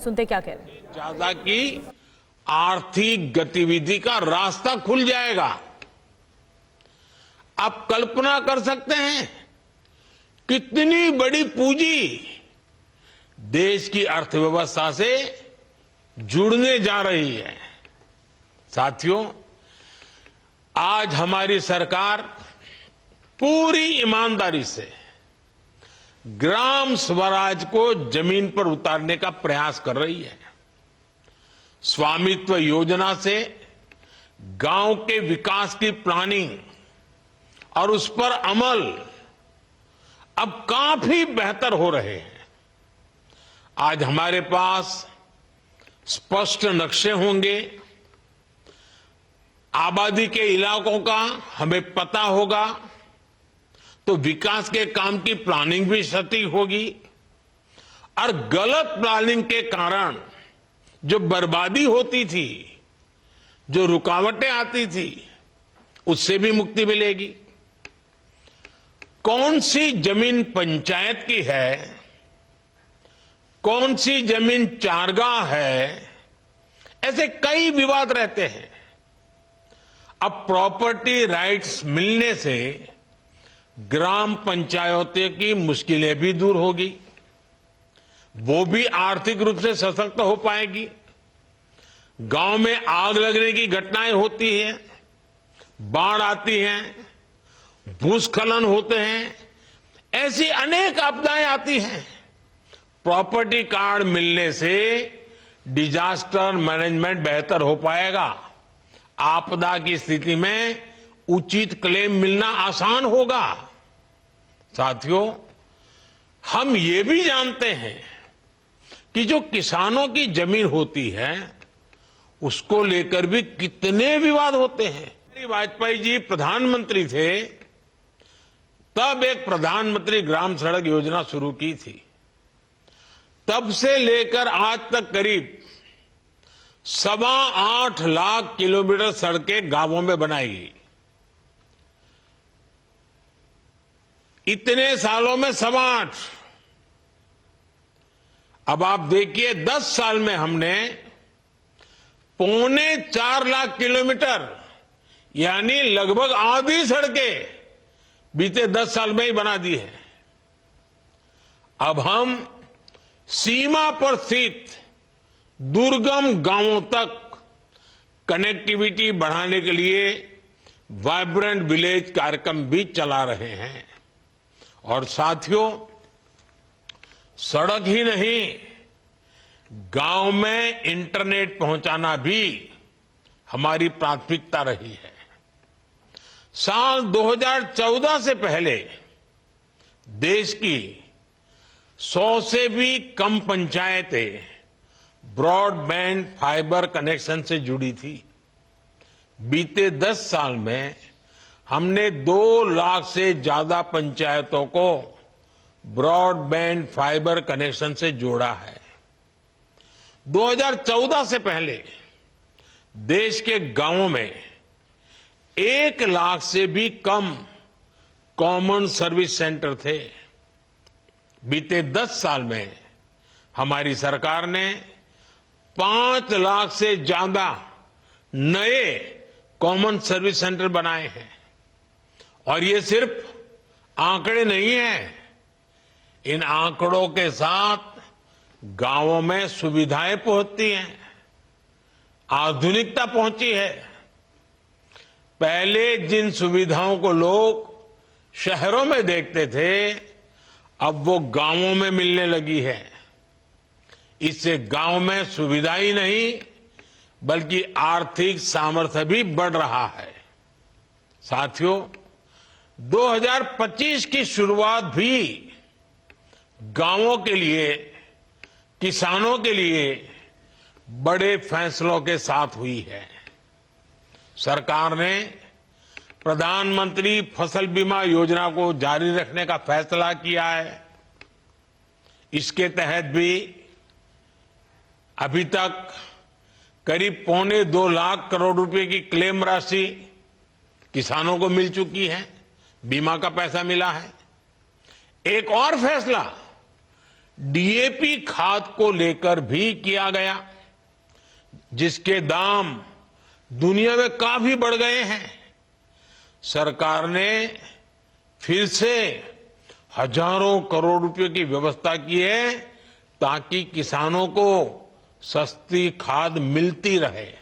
सुनते क्या कह रहे हैं। ज्यादा की आर्थिक गतिविधि का रास्ता खुल जाएगा। आप कल्पना कर सकते हैं कितनी बड़ी पूंजी देश की अर्थव्यवस्था से जुड़ने जा रही है। साथियों, आज हमारी सरकार पूरी ईमानदारी से ग्राम स्वराज को जमीन पर उतारने का प्रयास कर रही है। स्वामित्व योजना से गांव के विकास की प्लानिंग और उस पर अमल अब काफी बेहतर हो रहे हैं। आज हमारे पास स्पष्ट नक्शे होंगे, आबादी के इलाकों का हमें पता होगा, तो विकास के काम की प्लानिंग भी सटीक होगी और गलत प्लानिंग के कारण जो बर्बादी होती थी, जो रुकावटें आती थी, उससे भी मुक्ति मिलेगी। कौन सी जमीन पंचायत की है, कौन सी जमीन चारगाह है, ऐसे कई विवाद रहते हैं। अब प्रॉपर्टी राइट्स मिलने से ग्राम पंचायतों की मुश्किलें भी दूर होगी, वो भी आर्थिक रूप से सशक्त हो पाएगी। गांव में आग लगने की घटनाएं होती हैं, बाढ़ आती हैं, भूस्खलन होते हैं, ऐसी अनेक आपदाएं आती हैं। प्रॉपर्टी कार्ड मिलने से डिजास्टर मैनेजमेंट बेहतर हो पाएगा। आपदा की स्थिति में उचित क्लेम मिलना आसान होगा। साथियों, हम ये भी जानते हैं कि जो किसानों की जमीन होती है उसको लेकर भी कितने विवाद होते हैं। वाजपेयी जी प्रधानमंत्री थे तब एक प्रधानमंत्री ग्राम सड़क योजना शुरू की थी। तब से लेकर आज तक करीब 8.25 लाख किलोमीटर सड़कें गांवों में बनाई गई। इतने सालों में 8.25। अब आप देखिए 10 साल में हमने 3.25 लाख किलोमीटर यानी लगभग आधी सड़कें बीते 10 साल में ही बना दी है। अब हम सीमा पर स्थित दुर्गम गांवों तक कनेक्टिविटी बढ़ाने के लिए वाइब्रेंट विलेज कार्यक्रम भी चला रहे हैं। और साथियों, सड़क ही नहीं, गांव में इंटरनेट पहुंचाना भी हमारी प्राथमिकता रही है। साल 2014 से पहले देश की 100 से भी कम पंचायतें ब्रॉडबैंड फाइबर कनेक्शन से जुड़ी थी। बीते 10 साल में हमने 2 लाख से ज्यादा पंचायतों को ब्रॉडबैंड फाइबर कनेक्शन से जोड़ा है। 2014 से पहले देश के गांवों में 1 लाख से भी कम कॉमन सर्विस सेंटर थे। बीते 10 साल में हमारी सरकार ने 5 लाख से ज्यादा नए कॉमन सर्विस सेंटर बनाए हैं। और ये सिर्फ आंकड़े नहीं हैं, इन आंकड़ों के साथ गांवों में सुविधाएं पहुंचती हैं, आधुनिकता पहुंची है। पहले जिन सुविधाओं को लोग शहरों में देखते थे, अब वो गांवों में मिलने लगी है। इससे गांव में सुविधा ही नहीं बल्कि आर्थिक सामर्थ्य भी बढ़ रहा है। साथियों, 2025 की शुरुआत भी गांवों के लिए, किसानों के लिए बड़े फैसलों के साथ हुई है। सरकार ने प्रधानमंत्री फसल बीमा योजना को जारी रखने का फैसला किया है। इसके तहत भी अभी तक करीब 2.25 लाख करोड़ रुपए की क्लेम राशि किसानों को मिल चुकी है, बीमा का पैसा मिला है। एक और फैसला डीएपी खाद को लेकर भी किया गया, जिसके दाम दुनिया में काफी बढ़ गए हैं। सरकार ने फिर से हजारों करोड़ रुपए की व्यवस्था की है ताकि किसानों को सस्ती खाद मिलती रहे।